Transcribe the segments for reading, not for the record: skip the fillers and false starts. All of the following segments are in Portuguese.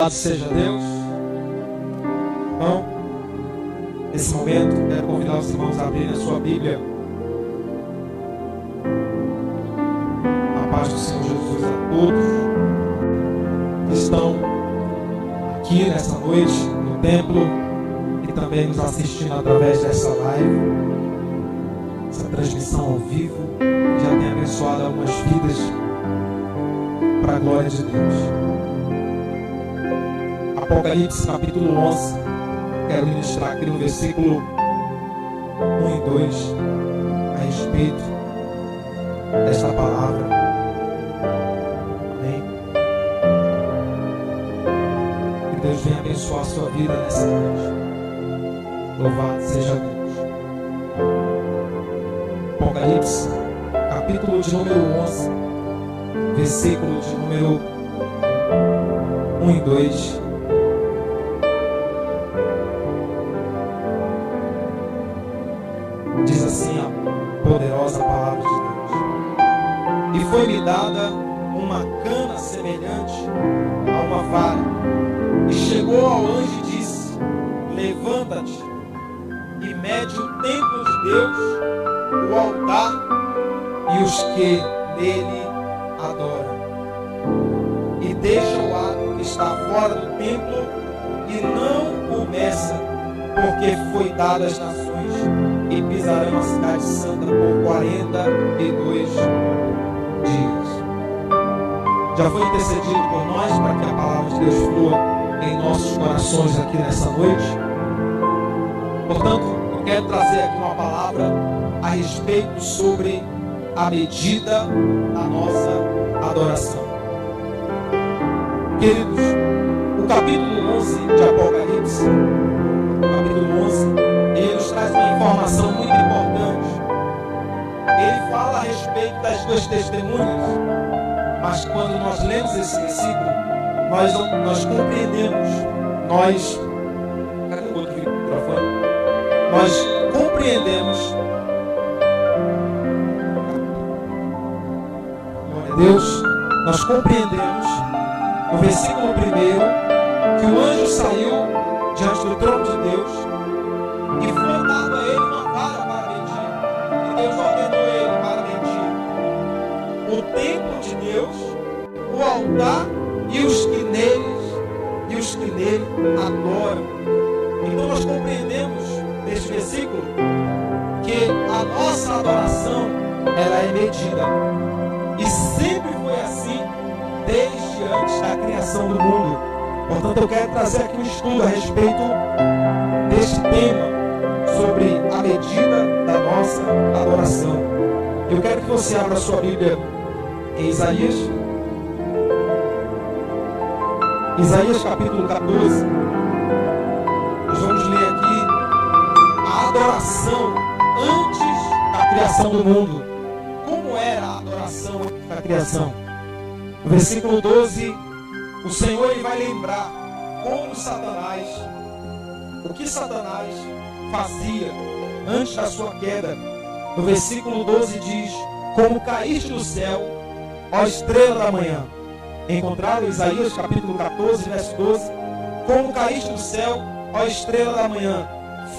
Louvado seja Deus. Bom, nesse momento, quero convidar os irmãos a abrirem a sua Bíblia. A paz do Senhor Jesus a todos que estão aqui nessa noite no templo e também nos assistindo através dessa live, essa transmissão ao vivo, que já tem abençoado algumas vidas para a glória de Deus. Apocalipse capítulo 11, quero ministrar aqui no versículo 1 e 2 a respeito desta palavra. Amém. Que Deus venha abençoar a sua vida nessa noite. Louvado seja Deus. Apocalipse capítulo de número 11, versículo de número 1 e 2. Diz assim a poderosa palavra de Deus: E foi-me dada uma cana semelhante a uma vara, e chegou ao anjo e disse: Levanta-te e mede o templo de Deus, o altar e os que nele adoram. E deixa o ato que está fora do templo e não o meça, porque foi dado às nações, e pisarão a cidade santa por 42 dias. Já foi intercedido por nós para que a palavra de Deus flua em nossos corações aqui nessa noite. Portanto, eu quero trazer aqui uma palavra a respeito sobre a medida da nossa adoração. Queridos, o capítulo 11 de Apocalipse, capítulo 11, ele nos traz uma informação muito importante. Ele fala a respeito das duas testemunhas, mas quando nós lemos esse versículo, nós compreendemos, cadê o outro microfone? Nós compreendemos, glória a Deus, nós compreendemos no versículo 1 que o anjo saiu diante do trono de Deus e foi dado a ele uma vara para medir, e Deus ordenou ele para medir o templo de Deus, o altar e os que nele adoram. Então nós compreendemos neste versículo que a nossa adoração, ela é medida, e sempre foi assim desde antes da criação do mundo. Portanto, eu quero trazer aqui um estudo a respeito deste tema, sobre a medida da nossa adoração. Eu quero que você abra a sua Bíblia em Isaías capítulo 14. Nós vamos ler aqui a adoração antes da criação do mundo. Como era a adoração antes da criação? No versículo 12, o Senhor ele vai lembrar como o que Satanás fazia antes da sua queda. No versículo 12 diz: Como caíste do céu, ó estrela da manhã. Encontrado em Isaías capítulo 14, verso 12: Como caíste do céu, ó estrela da manhã,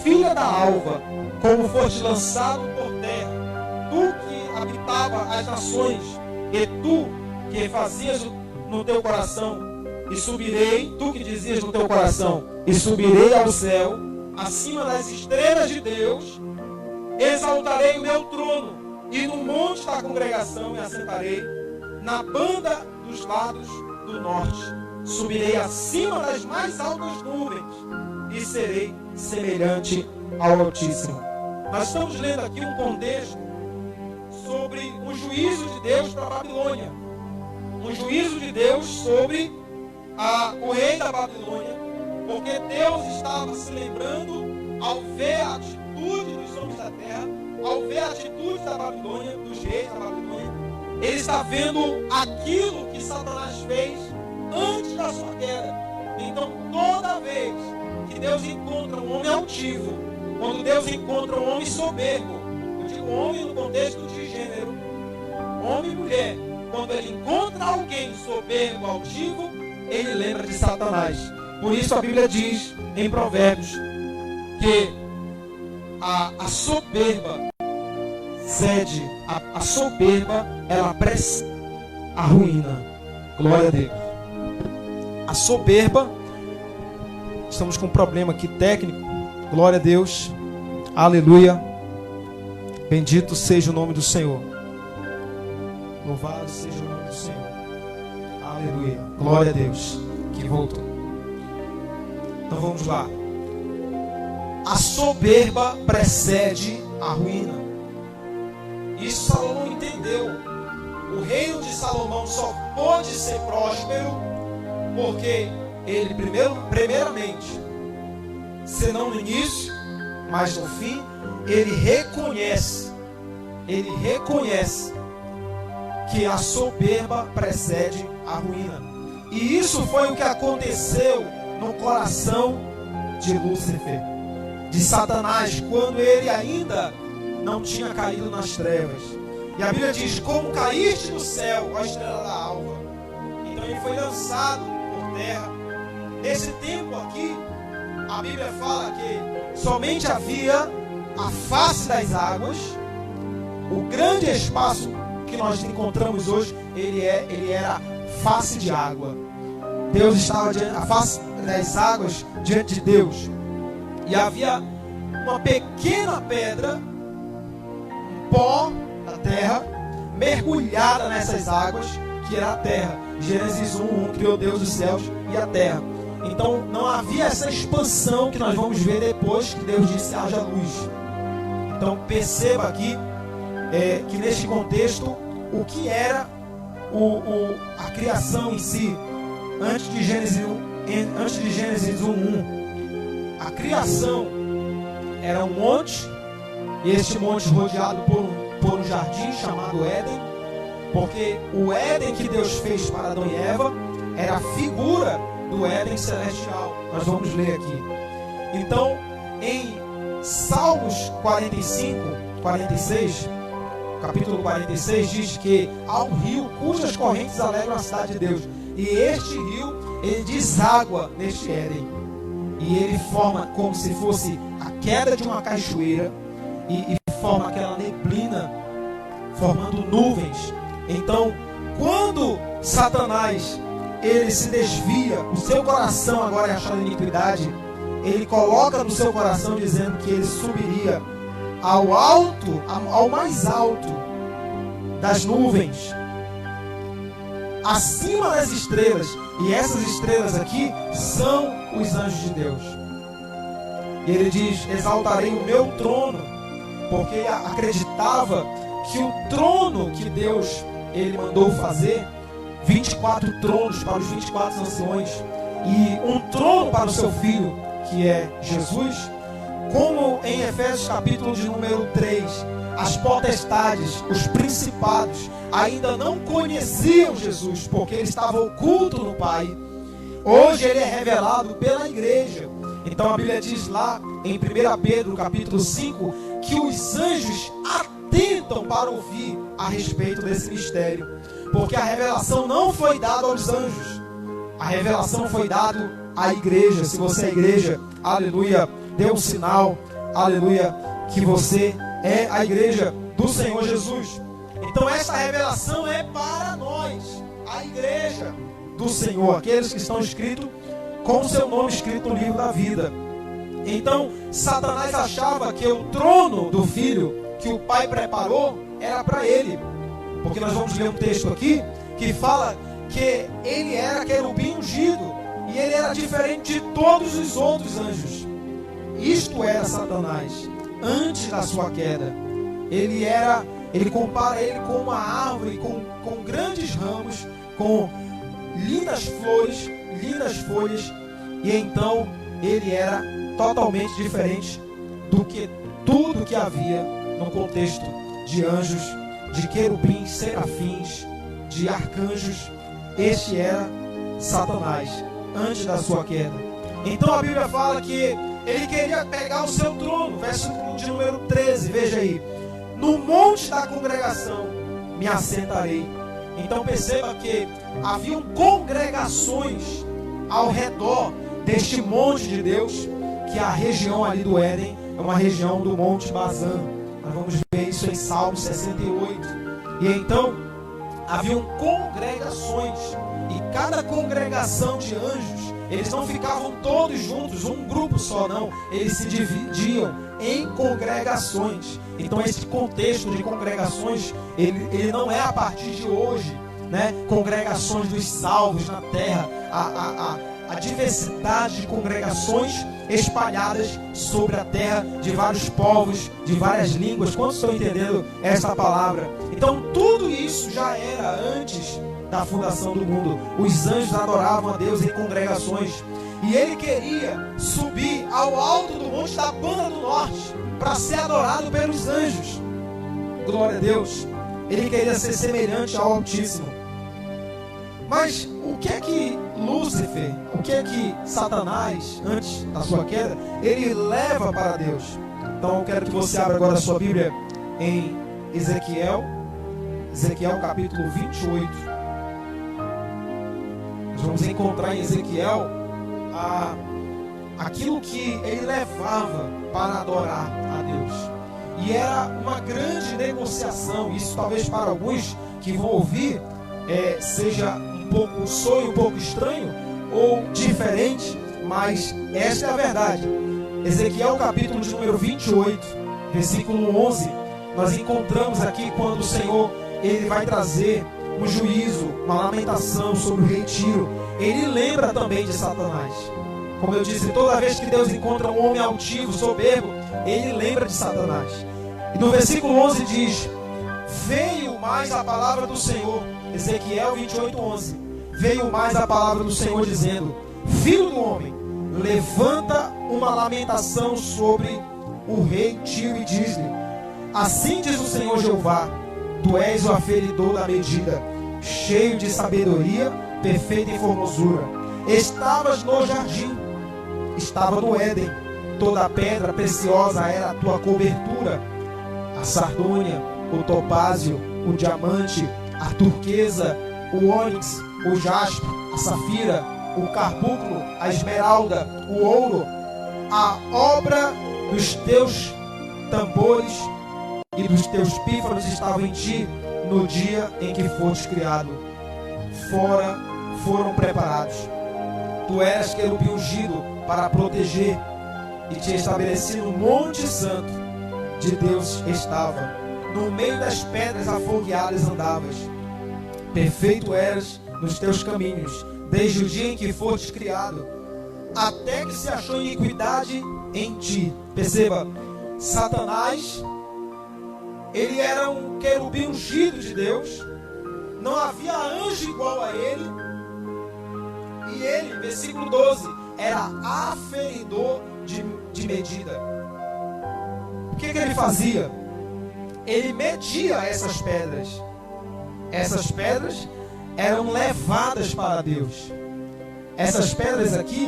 filha da alva, como foste lançado por terra, tu que habitava as nações, e tu que fazias no teu coração, e subirei, tu que dizias no teu coração, e subirei ao céu, acima das estrelas de Deus, exaltarei o meu trono, e no monte da congregação me assentarei, na banda dos lados do norte, subirei acima das mais altas nuvens, e serei semelhante ao Altíssimo. Nós estamos lendo aqui um contexto sobre o juízo de Deus para a Babilônia, um juízo de Deus sobre o rei da Babilônia, porque Deus estava se lembrando, ao ver a atitude dos homens da terra, ao ver a atitude da Babilônia, dos reis da Babilônia, ele está vendo aquilo que Satanás fez antes da sua queda. Então, toda vez que Deus encontra um homem altivo, quando Deus encontra um homem soberbo, eu digo homem no contexto de gênero, homem e mulher, quando ele encontra alguém soberbo, altivo, ele lembra de Satanás. Por isso a Bíblia diz em Provérbios que a soberba cede, a soberba, ela precede a ruína. Glória a Deus. A soberba, estamos com um problema aqui técnico. Glória a Deus. Aleluia. Bendito seja o nome do Senhor. Louvado seja o nome do Senhor. Aleluia. Glória a Deus. Que voltou. Então vamos lá. A soberba precede a ruína. Isso Salomão entendeu. O reino de Salomão só pode ser próspero porque ele primeiramente, se não no início, mas no fim, ele reconhece que a soberba precede a ruína. E isso foi o que aconteceu no coração de Lúcifer, de Satanás, quando ele ainda não tinha caído nas trevas. E a Bíblia diz: como caíste do céu, a estrela da alva. Então ele foi lançado por terra. Nesse tempo aqui, a Bíblia fala que somente havia a face das águas. O grande espaço que nós encontramos hoje, ele era face de água. Deus estava diante, a face das águas diante de Deus. E havia uma pequena pedra, um pó da terra, mergulhada nessas águas, que era a terra. Gênesis 1:1, criou Deus os céus e a terra. Então não havia essa expansão que nós vamos ver depois que Deus disse: haja luz. Então perceba aqui que neste contexto, o que era a criação em si, antes de Gênesis 1:1, a criação era um monte, e este monte rodeado por um jardim chamado Éden, porque o Éden que Deus fez para Adão e Eva era a figura do Éden celestial. Nós vamos ler aqui. Então, em Salmos 46, capítulo 46, diz que há um rio cujas correntes alegram a cidade de Deus. E este rio, ele deságua neste Éden. E ele forma como se fosse a queda de uma cachoeira. E forma aquela neblina, formando nuvens. Então, quando Satanás, ele se desvia, o seu coração agora é achado iniquidade, ele coloca no seu coração dizendo que ele subiria ao alto, ao mais alto das nuvens, acima das estrelas. E essas estrelas aqui são os anjos de Deus. E ele diz: exaltarei o meu trono, porque ele acreditava que o trono que Deus ele mandou fazer, 24 tronos para os 24 anciões e um trono para o seu filho, que é Jesus. Como em Efésios capítulo de número 3, as potestades, os principados ainda não conheciam Jesus, porque ele estava oculto no Pai. Hoje ele é revelado pela igreja. Então a Bíblia diz lá em 1 Pedro capítulo 5 que os anjos atentam para ouvir a respeito desse mistério, porque a revelação não foi dada aos anjos, a revelação foi dada à igreja. Se você é igreja, aleluia, dê um sinal, aleluia, que você é a igreja do Senhor Jesus. Então essa revelação é para nós, a igreja do Senhor, aqueles que estão escritos com o seu nome escrito no livro da vida. Então Satanás achava que o trono do filho que o pai preparou era para ele, porque nós vamos ler um texto aqui que fala que ele era querubim ungido e ele era diferente de todos os outros anjos. Isto era Satanás antes da sua queda. Ele compara ele com uma árvore com grandes ramos, com lindas flores, lindas folhas, e então ele era totalmente diferente do que tudo que havia no contexto de anjos, de querubins, serafins, de arcanjos. Este era Satanás antes da sua queda. Então a Bíblia fala que ele queria pegar o seu trono, verso de número 13, veja aí: no monte da congregação me assentarei. Então perceba que haviam congregações ao redor deste monte de Deus, que a região ali do Éden é uma região do Monte Bazã. Nós vamos ver isso em Salmo 68. E então haviam congregações, e cada congregação de anjos, eles não ficavam todos juntos, um grupo só, não. Eles se dividiam em congregações. Então esse contexto de congregações, ele não é a partir de hoje, né? Congregações dos salvos na terra, a diversidade de congregações espalhadas sobre a terra, de vários povos, de várias línguas. Quantos estão entendendo esta palavra? Então tudo isso já era antes da fundação do mundo. Os anjos adoravam a Deus em congregações, e ele queria subir ao alto do monte da Banda do Norte para ser adorado pelos anjos. Glória a Deus. Ele queria ser semelhante ao Altíssimo. Mas o que é que Lúcifer, o que é que Satanás, antes da sua queda, ele leva para Deus? Então eu quero que você abra agora a sua Bíblia em Ezequiel capítulo 28. Nós vamos encontrar em Ezequiel aquilo que ele levava para adorar a Deus. E era uma grande negociação. Isso talvez para alguns que vão ouvir seja soe um pouco estranho ou diferente, mas esta é a verdade. Ezequiel capítulo de número 28, versículo 11, nós encontramos aqui quando o Senhor ele vai trazer um juízo, uma lamentação sobre o rei Tiro. Ele lembra também de Satanás. Como eu disse, toda vez que Deus encontra um homem altivo, soberbo, ele lembra de Satanás. E no versículo 11 diz: veio mais a palavra do Senhor, Ezequiel 28:11. Veio mais a palavra do Senhor dizendo: filho do homem, levanta uma lamentação sobre o rei Tiro e diz-lhe: assim diz o Senhor Jeová, tu és o aferidor da medida, cheio de sabedoria, perfeita em formosura. Estavas no jardim, estava no Éden, toda pedra preciosa era a tua cobertura, a sardônia, o topázio, o diamante, a turquesa, o ônix, o jaspe, a safira, o carbunclo, a esmeralda, o ouro, a obra dos teus tambores e dos teus pífaros estava em ti no dia em que foste criado. Foram preparados. Tu eras querubim ungido para proteger, e te estabeleci no monte santo de Deus estava. No meio das pedras afogueadas andavas. Perfeito eras nos teus caminhos, desde o dia em que foste criado, até que se achou iniquidade em ti. Perceba, Satanás, ele era um querubim ungido de Deus, não havia anjo igual a ele, e ele, versículo 12, era aferidor de medida. O que ele fazia? Ele media essas pedras. Essas pedras eram levadas para Deus. Essas pedras aqui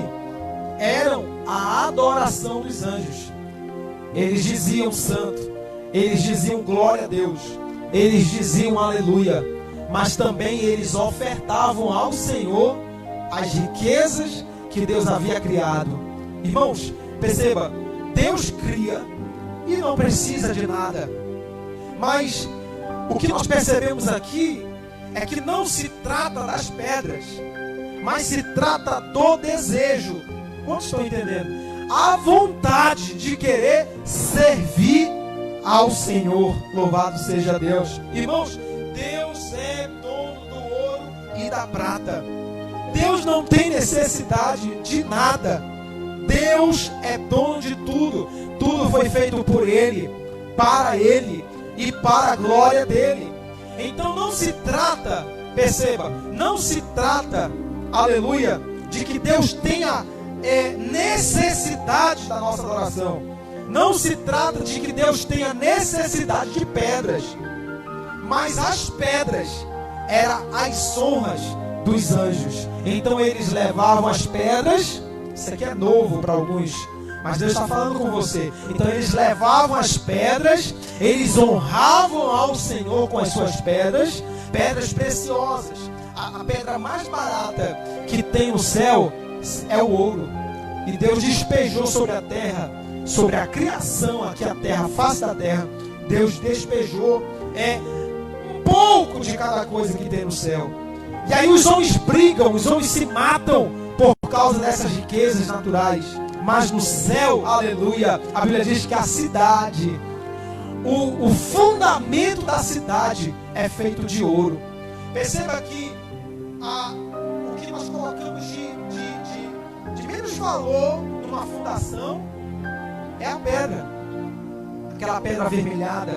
eram a adoração dos anjos. Eles diziam santo, eles diziam glória a Deus, eles diziam aleluia, mas também eles ofertavam ao Senhor as riquezas que Deus havia criado. Irmãos, perceba, Deus cria e não precisa de nada. Mas o que nós percebemos aqui é que não se trata das pedras, mas se trata do desejo. Quantos estão entendendo? A vontade de querer servir ao Senhor. Louvado seja Deus. Irmãos, Deus é dono do ouro e da prata. Deus não tem necessidade de nada. Deus é dono de tudo. Tudo foi feito por Ele, para Ele e para a glória dEle. Então não se trata, perceba, não se trata, aleluia, de que Deus tenha necessidade da nossa adoração. Não se trata de que Deus tenha necessidade de pedras, mas as pedras eram as honras dos anjos. Então eles levavam as pedras. Isso aqui é novo para alguns, mas Deus está falando com você. Então eles levavam as pedras, eles honravam ao Senhor com as suas pedras, pedras preciosas. A pedra mais barata que tem no céu é o ouro. E Deus despejou sobre a terra, sobre a criação, aqui a terra, a face da terra, Deus despejou um pouco de cada coisa que tem no céu. E aí os homens brigam, os homens se matam por causa dessas riquezas naturais. Mas no céu, aleluia, a Bíblia diz que a cidade, o fundamento da cidade é feito de ouro. Perceba que o que nós colocamos de menos valor numa fundação é a pedra, aquela pedra avermelhada.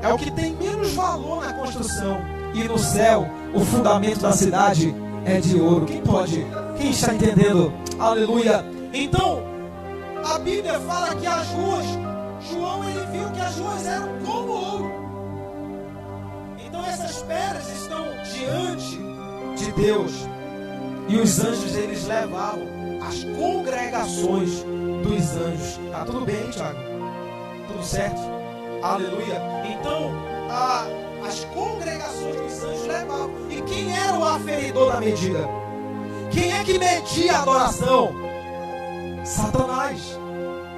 É o que tem menos valor na construção. E no céu, o fundamento da cidade é de ouro. Quem está entendendo? Aleluia. Então, a Bíblia fala que as ruas, João ele viu que as ruas eram como ouro. Então essas pedras estão diante de Deus. E os anjos eles levavam as congregações dos anjos. Tá tudo bem, Tiago? Tudo certo? Aleluia. Então, as congregações dos anjos levavam. E quem era o aferidor da medida? Quem é que media a adoração? Satanás.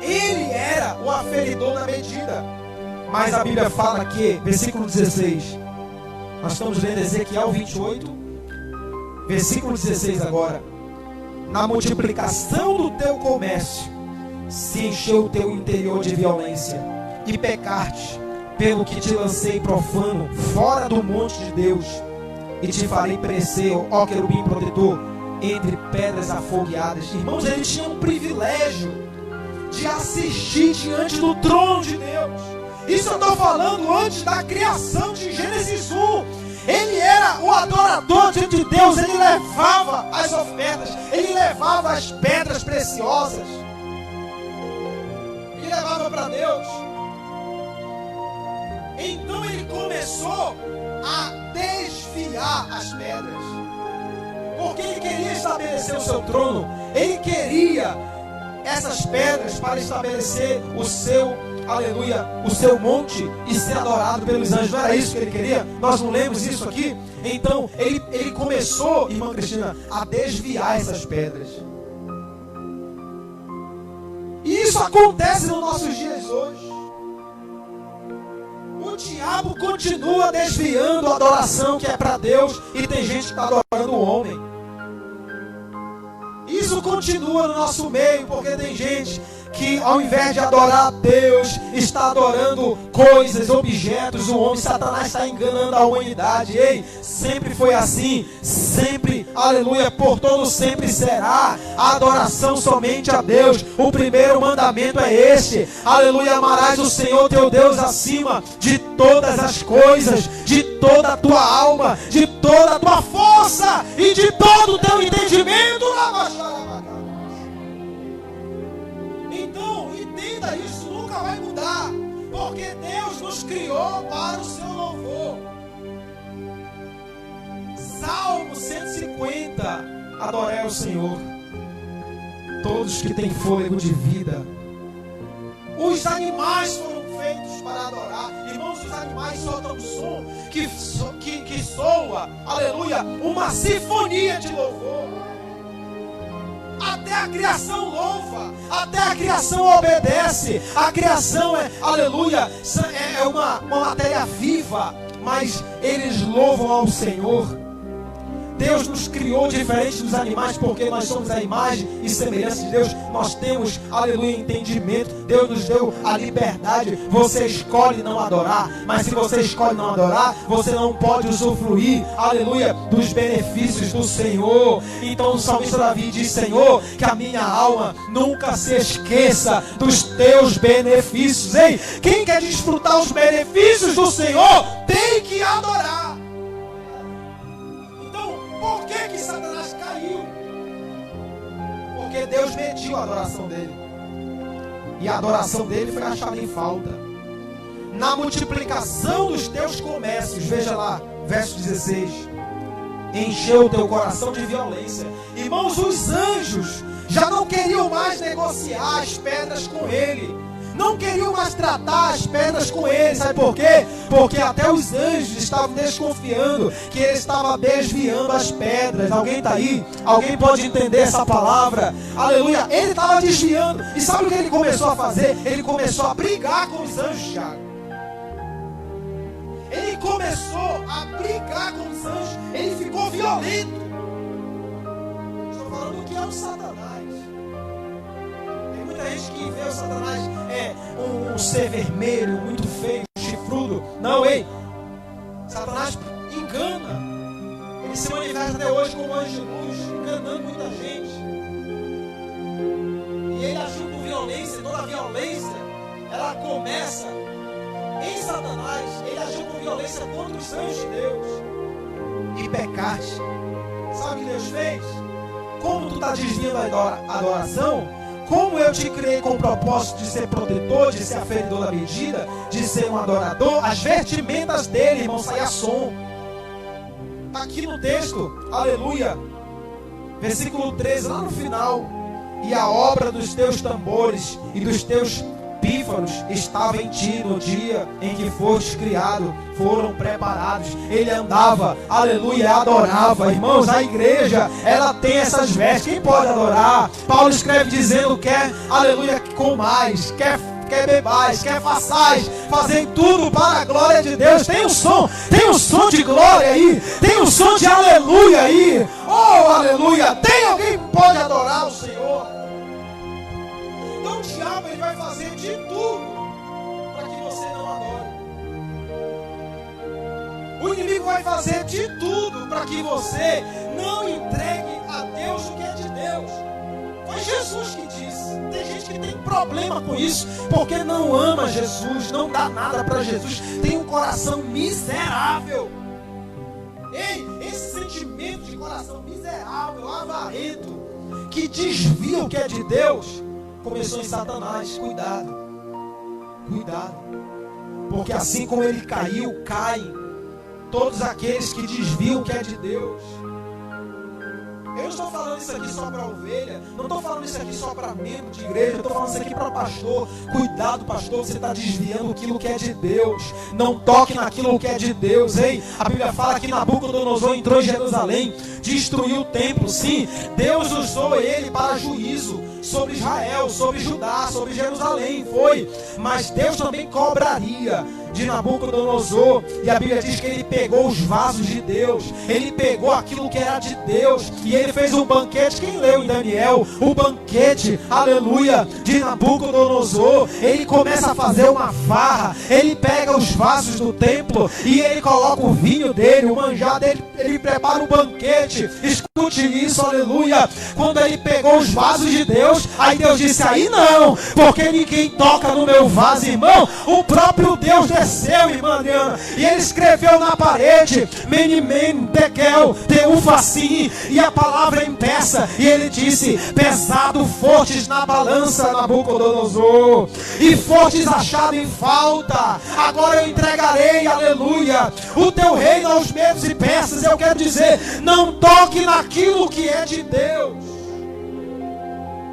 Ele era o aferidor da medida. Mas a Bíblia fala que, versículo 16, nós estamos lendo Ezequiel 28, versículo 16 agora. Na multiplicação do teu comércio se encheu o teu interior de violência, e pecaste, pelo que te lancei profano fora do monte de Deus, e te farei perecer, ó querubim protetor, entre pedras afogueadas. Irmãos, ele tinha um privilégio de assistir diante do trono de Deus. Isso eu estou falando antes da criação de Gênesis 1. Ele era o adorador diante de Deus. Ele levava as ofertas, ele levava as pedras preciosas, ele levava para Deus. Então ele começou a desfiar as pedras, porque ele queria estabelecer o seu trono. Ele queria essas pedras para estabelecer o seu, aleluia, o seu monte e ser adorado pelos anjos. Não era isso que ele queria? Nós não lemos isso aqui? Então ele começou, irmã Cristina, a desviar essas pedras. E isso acontece nos nossos dias hoje. O diabo continua desviando a adoração que é para Deus, e tem gente que está adorando o homem. Isso continua no nosso meio, porque tem gente que ao invés de adorar a Deus, está adorando coisas, objetos, o homem. Satanás está enganando a humanidade. Ei, sempre foi assim, sempre, aleluia, por todo sempre será a adoração somente a Deus. O primeiro mandamento é este: aleluia, amarás o Senhor teu Deus acima de todas as coisas, de toda a tua alma, de toda a tua força e de todo o teu entendimento. Então, entenda, isso nunca vai mudar, porque Deus nos criou para o seu louvor. Salmo 150: adorei ao Senhor, todos que têm fôlego de vida. Os animais foram feitos para adorar. Irmãos, os animais soltam um som que soa, aleluia, uma sinfonia de louvor. Até a criação louva, até a criação obedece. A criação é, aleluia, é uma matéria viva, mas eles louvam ao Senhor. Deus nos criou diferente dos animais, porque nós somos a imagem e semelhança de Deus. Nós temos, aleluia, entendimento. Deus nos deu a liberdade. Você escolhe não adorar, mas se você escolhe não adorar, você não pode usufruir, aleluia, dos benefícios do Senhor. Então o salmista Davi diz: Senhor, que a minha alma nunca se esqueça dos teus benefícios. Ei, quem quer desfrutar os benefícios do Senhor tem que adorar. Por que Satanás caiu? Porque Deus mediu a adoração dele, e a adoração dele foi achada em falta. Na multiplicação dos teus comércios, veja lá, verso 16: encheu o teu coração de violência. Irmãos, os anjos já não queriam mais negociar as pedras com ele, não queriam mais tratar as pedras com ele. Sabe por quê? porque até os anjos estavam desconfiando que ele estava desviando as pedras. Alguém está aí? Alguém pode entender essa palavra? Aleluia! Ele estava desviando. E sabe o que ele começou a fazer? Ele começou a brigar com os anjos, Thiago. Ele começou a brigar com os anjos. Ele ficou violento. Estou falando que é o Satanás. Tem muita gente que vê o Satanás um ser vermelho, muito feio, chifrudo. Não, ei. Satanás engana. Ele se manifesta até hoje como anjo de luz, enganando muita gente. E ele agiu com violência. Toda a violência, ela começa em Satanás. Ele agiu com violência contra os anjos de Deus. E pecaste. Sabe o que Deus fez? Como tu está desviando a adoração, como eu te criei com o propósito de ser protetor, de ser aferidor da medida, de ser um adorador, as vestimentas dele, irmão, saia som. Está aqui no texto, aleluia, versículo 13, lá no final. E a obra dos teus tambores e dos teus pífaros estava em ti no dia em que foste criado, foram preparados. Ele andava, aleluia, adorava. Irmãos, a igreja, ela tem essas vestes. Quem pode adorar? Paulo escreve dizendo: quer, aleluia, comais, quer bebais, quer façais, fazem tudo para a glória de Deus. Tem um som de glória aí, tem um som de aleluia aí. Oh, aleluia! Tem alguém que pode adorar o Senhor? Então o diabo, ele vai fazer de tudo para que você não adore. O inimigo vai fazer de tudo para que você não entregue a Deus o que é de Deus. Foi Jesus que disse. Tem gente que tem problema com isso, porque não ama Jesus, não dá nada para Jesus, tem um coração miserável. Ei, esse sentimento de coração miserável, avarento, que desvia o que é de Deus, começou em Satanás. Cuidado, porque assim como ele caiu, caem todos aqueles que desviam o que é de Deus. Eu não estou falando isso aqui só para ovelha, não estou falando isso aqui só para membro de igreja, eu estou falando isso aqui para pastor. Cuidado, pastor, você está desviando aquilo que é de Deus. Não toque naquilo que é de Deus, hein? A Bíblia fala que Nabucodonosor entrou em Jerusalém, destruiu o templo. Sim, Deus usou ele para juízo sobre Israel, sobre Judá, sobre Jerusalém, foi. Mas Deus também cobraria de Nabucodonosor. E a Bíblia diz que ele pegou os vasos de Deus, ele pegou aquilo que era de Deus, e ele fez um banquete. Quem leu em Daniel o banquete, aleluia, de Nabucodonosor? Ele começa a fazer uma farra, ele pega os vasos do templo e ele coloca o vinho dele, o manjar dele, ele prepara um banquete. Escute isso, aleluia. Quando ele pegou os vasos de Deus, aí Deus disse: aí não, porque ninguém toca no meu vaso, irmão. O próprio Deus desceu, irmã Adriana, e ele escreveu na parede: Mene, Mene, Tekel, Teufassim, e a palavra em peça, e ele disse: pesado fortes na balança, Nabucodonosor, e fortes achado em falta. Agora eu entregarei, aleluia, o teu reino aos medos e persas. Eu quero dizer, não toque naquilo que é de Deus.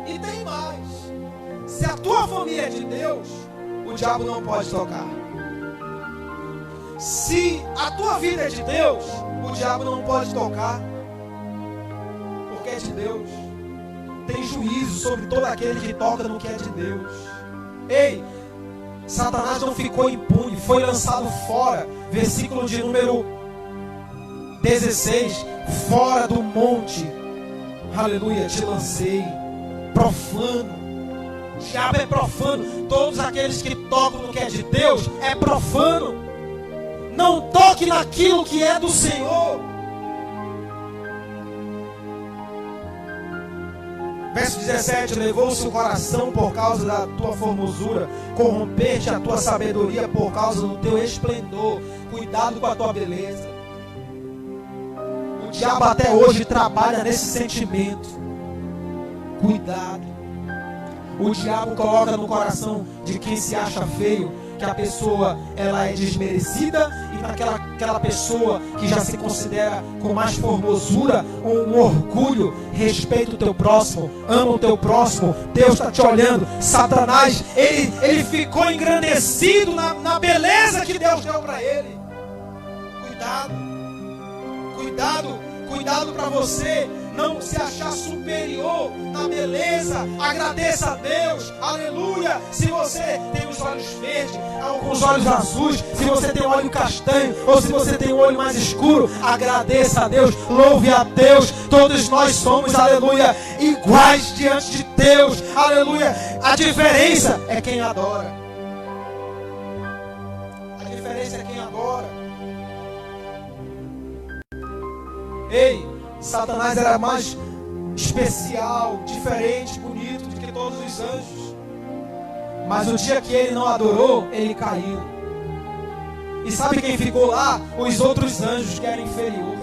E tem mais: se a tua família é de Deus, o diabo não pode tocar. Se a tua vida é de Deus, o diabo não pode tocar, porque é de Deus. Tem juízo sobre todo aquele que toca no que é de Deus. Ei, Satanás não ficou impune, foi lançado fora. Versículo de número 16: fora do monte, aleluia, te lancei. Profano, o diabo é profano. Todos aqueles que tocam no que é de Deus é profano. Não toque naquilo que é do Senhor. Verso 17: levou-se o coração por causa da tua formosura, corrompeste a tua sabedoria por causa do teu esplendor. Cuidado com a tua beleza. O diabo até hoje trabalha nesse sentimento. Cuidado. O diabo coloca no coração de quem se acha feio que a pessoa, ela é desmerecida, e naquela pessoa que já se considera com mais formosura, um orgulho. Respeita o teu próximo, ama o teu próximo. Deus está te olhando. Satanás, ele ficou engrandecido na beleza que Deus deu para ele. Cuidado para você não se achar superior na beleza. Agradeça a Deus, aleluia. Se você tem os olhos verdes, os olhos azuis, se você tem o olho castanho, ou se você tem o olho mais escuro, agradeça a Deus, louve a Deus. Todos nós somos, aleluia, iguais diante de Deus, aleluia. A diferença é quem adora. A diferença é quem adora. Ei, Satanás era mais especial, diferente, bonito do que todos os anjos. Mas o dia que ele não adorou, ele caiu. E sabe quem ficou lá? Os outros anjos, que eram inferior.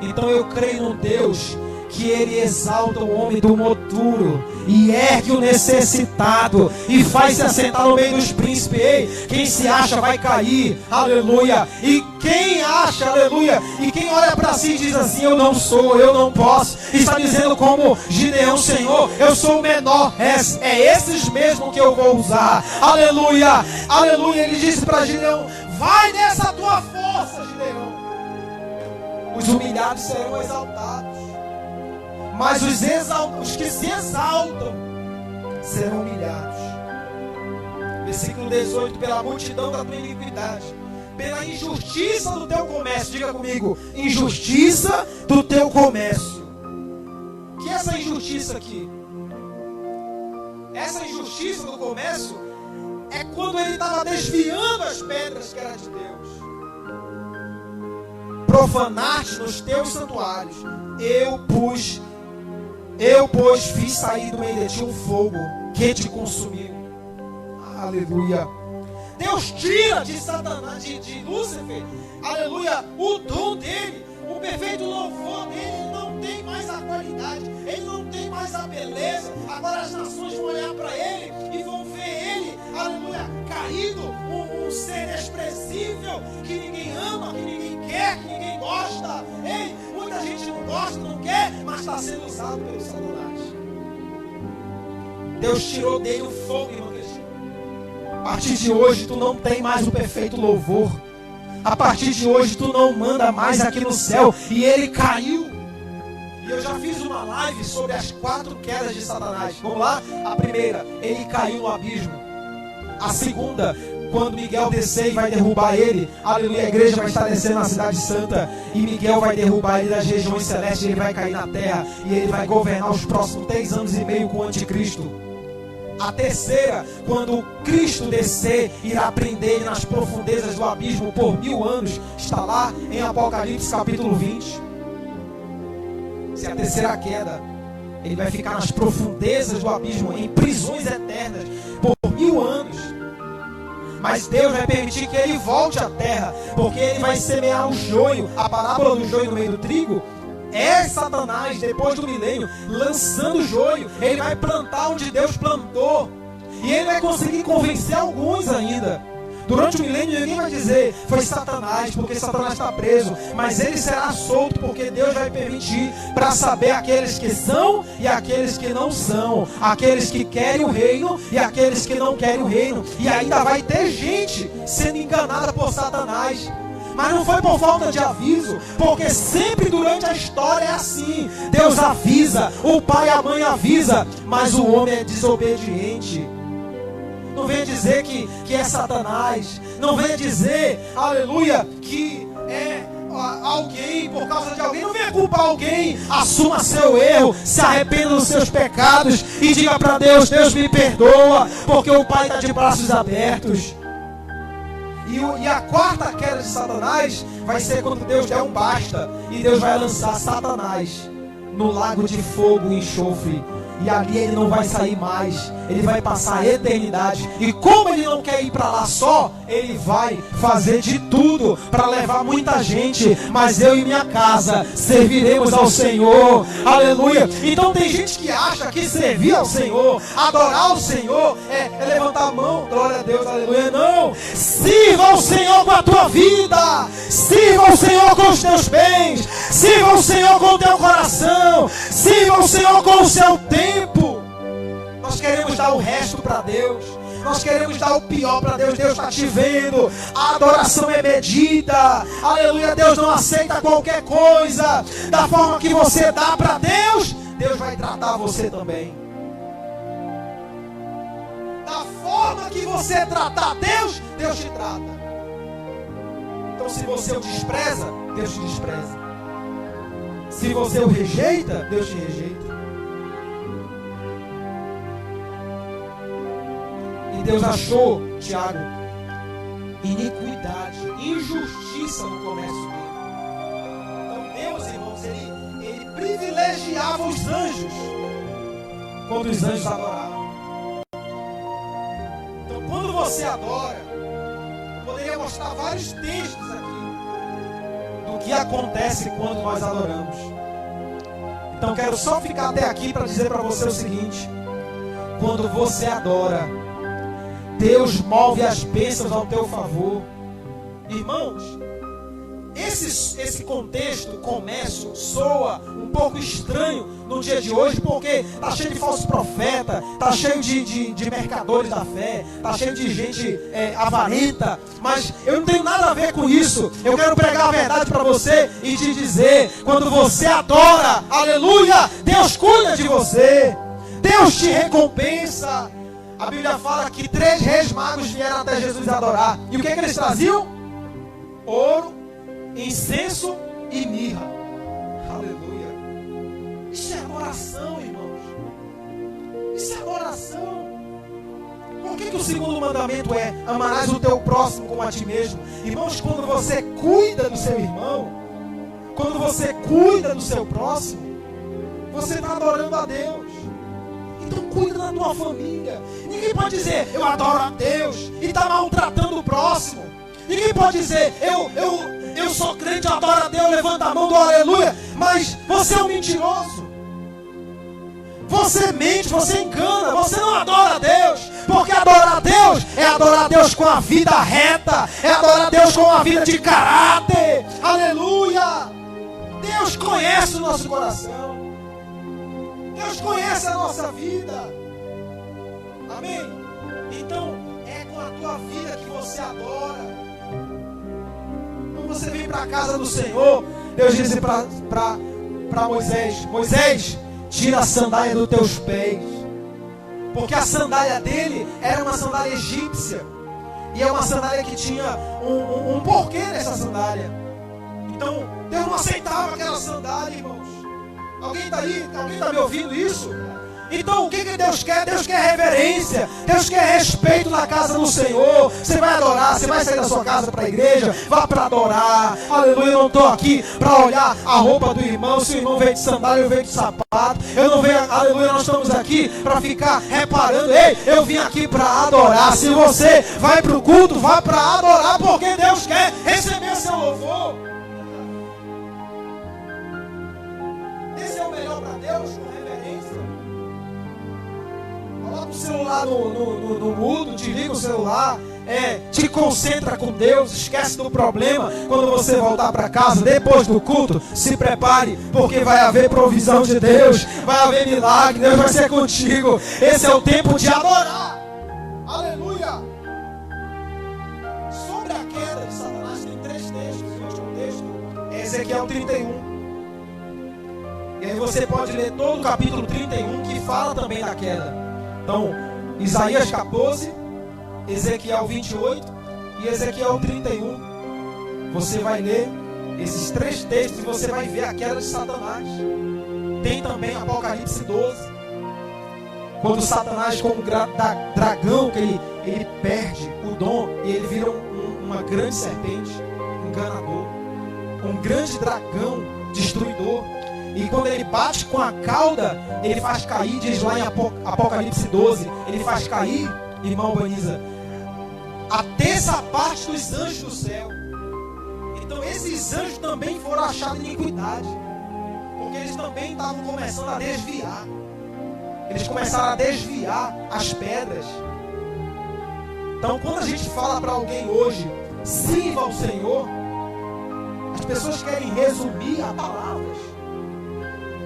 Então eu creio no Deus que ele exalta o homem do moturo e ergue o necessitado e faz se assentar no meio dos príncipes. Ei, quem se acha vai cair, aleluia. E quem acha, aleluia, e quem olha para si e diz assim: eu não sou, eu não posso, está dizendo como Gideão: Senhor, eu sou o menor, é esses mesmo que eu vou usar, aleluia, aleluia. Ele disse para Gideão: vai nessa tua força, Gideão. Os humilhados serão exaltados, mas os que se exaltam serão humilhados. Versículo 18: pela multidão da tua iniquidade, pela injustiça do teu comércio. Diga comigo: injustiça do teu comércio. O que é essa injustiça aqui? Essa injustiça do comércio é quando ele estava desviando as pedras que eram de Deus. Profanaste nos teus santuários. Eu, pois, fiz sair do meio de ti um fogo que te consumiu. Aleluia. Deus tira de Satanás, de Lúcifer, aleluia, o dom dele, o perfeito louvor dele. Ele não tem mais a qualidade, ele não tem mais a beleza. Agora as nações vão olhar para ele e vão ver ele, aleluia, caído, um ser desprezível, que ninguém ama, que ninguém quer, que ninguém gosta. Ei, muita gente não gosta, não quer, mas está sendo usado pelo Satanás. Deus tirou dele o fogo, irmão. A partir de hoje tu não tem mais o perfeito louvor. A partir de hoje tu não manda mais aqui no céu. E ele caiu. E eu já fiz uma live sobre as 4 quedas de Satanás. Vamos lá? A primeira, ele caiu no abismo. A segunda, quando Miguel descer e vai derrubar ele, aleluia, a igreja vai estar descendo na cidade santa, e Miguel vai derrubar ele das regiões celestes. Ele vai cair na terra e ele vai governar os próximos 3 anos e meio com o anticristo. A terceira, quando Cristo descer, irá prender ele nas profundezas do abismo por 1000 anos. Está lá em Apocalipse capítulo 20. Se a terceira queda, ele vai ficar nas profundezas do abismo, em prisões eternas, por 1000 anos. Mas Deus vai permitir que ele volte à terra, porque ele vai semear o joio. A parábola do joio no meio do trigo é Satanás, depois do milênio, lançando o joio. Ele vai plantar onde Deus plantou, e ele vai conseguir convencer alguns ainda. Durante o milênio ninguém vai dizer foi Satanás, porque Satanás está preso, mas ele será solto, porque Deus vai permitir, para saber aqueles que são e aqueles que não são, aqueles que querem o reino e aqueles que não querem o reino. E ainda vai ter gente sendo enganada por Satanás. Mas não foi por falta de aviso, porque sempre durante a história é assim. Deus avisa, o pai e a mãe avisa, mas o homem é desobediente. Não venha dizer que é Satanás. Não venha dizer, aleluia, que é alguém, por causa de alguém. Não venha culpar alguém. Assuma seu erro, se arrependa dos seus pecados e diga para Deus: Deus me perdoa, porque o pai está de braços abertos. E a quarta queda de Satanás vai ser quando Deus der um basta, e Deus vai lançar Satanás no lago de fogo e enxofre. E ali ele não vai sair mais. Ele vai passar a eternidade. E como ele não quer ir para lá só, ele vai fazer de tudo para levar muita gente, mas eu e minha casa serviremos ao Senhor. Aleluia. Então tem gente que acha que servir ao Senhor, adorar o Senhor é levantar a mão, glória a Deus, aleluia. Não, sirva ao Senhor com a tua vida, sirva ao Senhor com os teus bens, sirva ao Senhor com o teu coração, sirva ao Senhor com o seu tempo. Nós queremos dar o resto para Deus, nós queremos dar o pior para Deus. Deus está te vendo. A adoração é medida, aleluia. Deus não aceita qualquer coisa. Da forma que você dá para Deus, Deus vai tratar você também. Da forma que você tratar Deus, Deus te trata. Então se você o despreza, Deus te despreza. Se você o rejeita, Deus te rejeita. E Deus achou, Tiago, iniquidade, injustiça no comércio dele. Então Deus, irmãos, ele privilegiava os anjos quando os anjos adoravam. Então quando você adora, eu poderia mostrar vários textos aqui do que acontece quando nós adoramos. Então quero só ficar até aqui para dizer para você o seguinte: quando você adora, Deus move as bênçãos ao teu favor. Irmãos, esse contexto, comércio, soa um pouco estranho no dia de hoje, porque está cheio de falsos profetas, está cheio de mercadores da fé, está cheio de gente avarenta, mas eu não tenho nada a ver com isso. Eu quero pregar a verdade para você e te dizer: quando você adora, aleluia, Deus cuida de você, Deus te recompensa. A Bíblia fala que 3 reis magos vieram até Jesus adorar. E o que eles traziam? Ouro, incenso e mirra. Aleluia. Isso é adoração, irmãos. Isso é adoração. Por que o segundo mandamento é: amarás o teu próximo como a ti mesmo? Irmãos, quando você cuida do seu irmão, quando você cuida do seu próximo, você está adorando a Deus. Então cuida da tua família. Ninguém pode dizer: eu adoro a Deus, e está maltratando o próximo. Ninguém pode dizer: eu sou crente, eu adoro a Deus, levanta a mão do aleluia, mas você é um mentiroso. Você mente, você engana, você não adora a Deus. Porque adorar a Deus é adorar a Deus com a vida reta, é adorar a Deus com a vida de caráter. Aleluia. Deus conhece o nosso coração, Deus conhece a nossa vida. Amém? Então, é com a tua vida que você adora. Quando você vem para a casa do Senhor, Deus disse para Moisés: Moisés, tira a sandália dos teus pés. Porque a sandália dele era uma sandália egípcia. E é uma sandália que tinha um porquê nessa sandália. Então, Deus não aceitava aquela sandália, irmãos. Alguém está aí? Alguém está me ouvindo isso? Então o que Deus quer? Deus quer reverência, Deus quer respeito na casa do Senhor. Você vai adorar, você vai sair da sua casa para a igreja, vá para adorar. Aleluia. Eu não estou aqui para olhar a roupa do irmão, se o irmão veio de sandália ou veio de sapato. Eu não venho, aleluia, nós estamos aqui para ficar reparando. Ei, eu vim aqui para adorar. Se você vai para o culto, vá para adorar, porque Deus quer receber seu louvor. Esse é o melhor para Deus, com reverência. Coloca o celular no mudo, desliga o celular, te concentra com Deus, esquece do problema. Quando você voltar para casa, depois do culto, se prepare, porque vai haver provisão de Deus, vai haver milagre, Deus vai ser contigo. Esse é o tempo de adorar. Aleluia. Sobre a queda de Satanás tem 3 textos. O último texto é Ezequiel 31. E aí você pode ler todo o capítulo 31, que fala também da queda. Então, Isaías 14, Ezequiel 28 e Ezequiel 31. Você vai ler esses 3 textos e você vai ver a queda de Satanás. Tem também Apocalipse 12. Quando Satanás, como dragão, que ele perde o dom e ele vira uma grande serpente, enganador. Um grande dragão destruidor. E quando ele bate com a cauda, ele faz cair, diz lá em Apocalipse 12, ele faz cair, irmão Baniza, a terça parte dos anjos do céu. Então esses anjos também foram achados em iniquidade, porque eles também estavam começando a desviar. Eles começaram a desviar as pedras. Então quando a gente fala para alguém hoje, sirva ao Senhor, as pessoas querem resumir a palavras.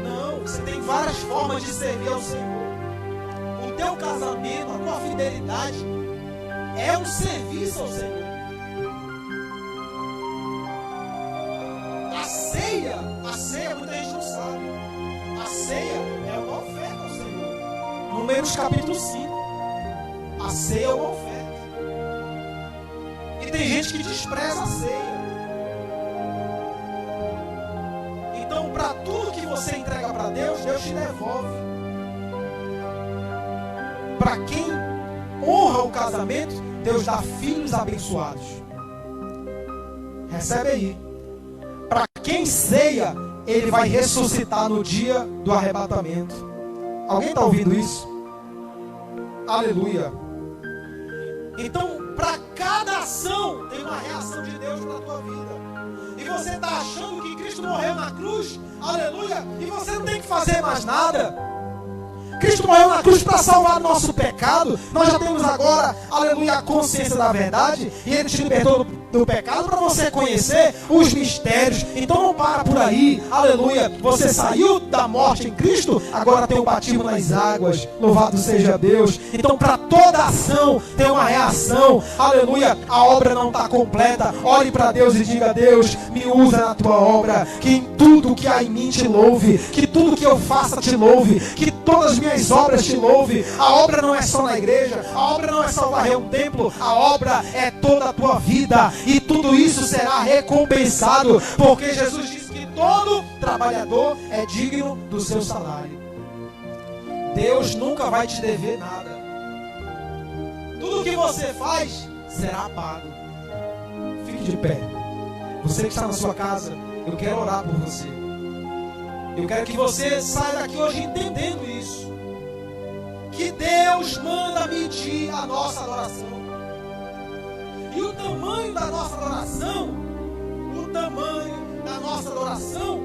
Não, você tem várias formas de servir ao Senhor. O teu casamento, a tua fidelidade é um serviço ao Senhor. A ceia muita gente não sabe. A ceia é uma oferta ao Senhor. Números capítulo 5. A ceia é uma oferta. E tem gente que despreza a ceia. Então, para tudo que você entrega para Deus, Deus te devolve. Para quem honra o casamento, Deus dá filhos abençoados. Recebe aí. Para quem ceia, ele vai ressuscitar no dia do arrebatamento. Alguém está ouvindo isso? Aleluia. Então, para cada ação, tem uma reação de Deus para a tua vida. E você está achando que Cristo morreu na cruz, aleluia, e você não tem que fazer mais nada. Cristo morreu na cruz para salvar o nosso pecado. Nós já temos agora, aleluia, a consciência da verdade. E Ele te libertou do pecado para você conhecer os mistérios. Então não para por aí, aleluia. Você saiu da morte em Cristo, agora tem o batismo nas águas. Louvado seja Deus. Então para toda ação tem uma reação, aleluia. A obra não está completa. Olhe para Deus e diga: Deus, me usa na tua obra. Que em tudo que há em mim te louve. Que tudo que eu faça te louve. Que todas as minhas obras te louve. A obra não é só na igreja, a obra não é só varrer um templo, a obra é toda a tua vida, e tudo isso será recompensado, porque Jesus disse que todo trabalhador é digno do seu salário. Deus nunca vai te dever nada. Tudo que você faz será pago. Fique de pé. Você que está na sua casa, eu quero orar por você. Eu quero que você saia daqui hoje entendendo isso. Que Deus manda medir a nossa adoração. E o tamanho da nossa adoração,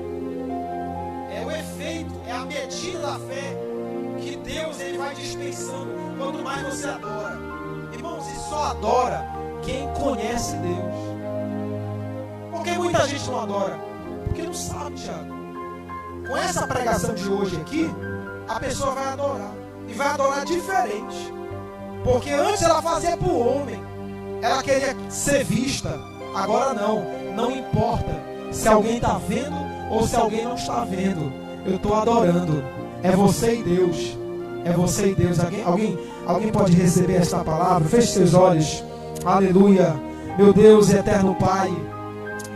é o efeito, é a medida da fé que Deus ele vai dispensando quanto mais você adora. Irmãos, e só adora quem conhece Deus. Por que muita gente não adora? Porque não sabe, Tiago. Com essa pregação de hoje aqui, a pessoa vai adorar. E vai adorar diferente. Porque antes ela fazia para o homem. Ela queria ser vista. Agora não. Não importa se alguém está vendo ou se alguém não está vendo. Eu estou adorando. É você e Deus. É você e Deus. Alguém pode receber esta palavra? Feche seus olhos. Aleluia. Meu Deus e eterno Pai,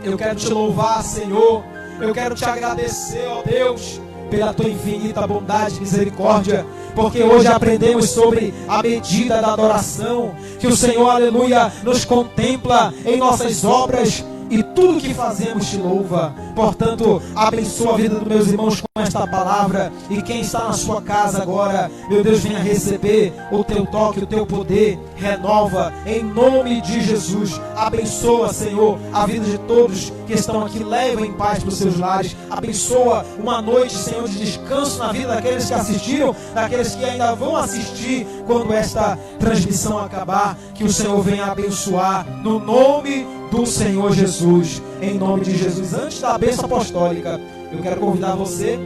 eu quero te louvar, Senhor. Eu quero te agradecer, ó Deus, pela tua infinita bondade e misericórdia, porque hoje aprendemos sobre a medida da adoração, que o Senhor, aleluia, nos contempla em nossas obras e tudo que fazemos te louva. Portanto, abençoa a vida dos meus irmãos com esta palavra, e quem está na sua casa agora, meu Deus, venha receber o teu toque, o teu poder, renova em nome de Jesus. Abençoa, Senhor, a vida de todos que estão aqui, leva em paz para os seus lares. Abençoa uma noite, Senhor, de descanso na vida daqueles que assistiram, daqueles que ainda vão assistir quando esta transmissão acabar. Que o Senhor venha abençoar no nome do Senhor Jesus, em nome de Jesus. Antes da bênção apostólica, eu quero convidar você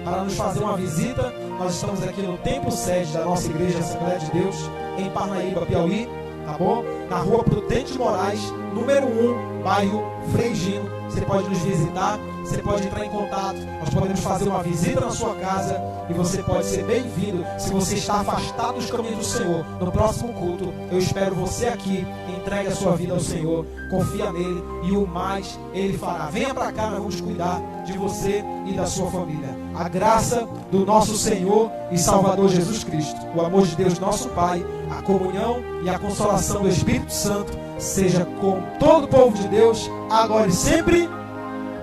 para nos fazer uma visita. Nós estamos aqui no templo sede da nossa igreja Assembleia de Deus, em Parnaíba, Piauí, tá bom? Na rua Prudente Moraes, número 1, bairro Frei Gino. Você pode nos visitar, você pode entrar em contato, nós podemos fazer uma visita na sua casa, e você pode ser bem-vindo. Se você está afastado dos caminhos do Senhor, no próximo culto, eu espero você aqui. Entregue a sua vida ao Senhor, confia nele, e o mais Ele fará. Venha para cá, nós vamos cuidar de você e da sua família. A graça do nosso Senhor e Salvador Jesus Cristo, o amor de Deus nosso Pai, a comunhão e a consolação do Espírito Santo seja com todo o povo de Deus, agora e sempre.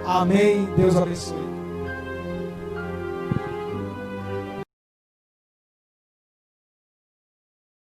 Amém. Deus abençoe.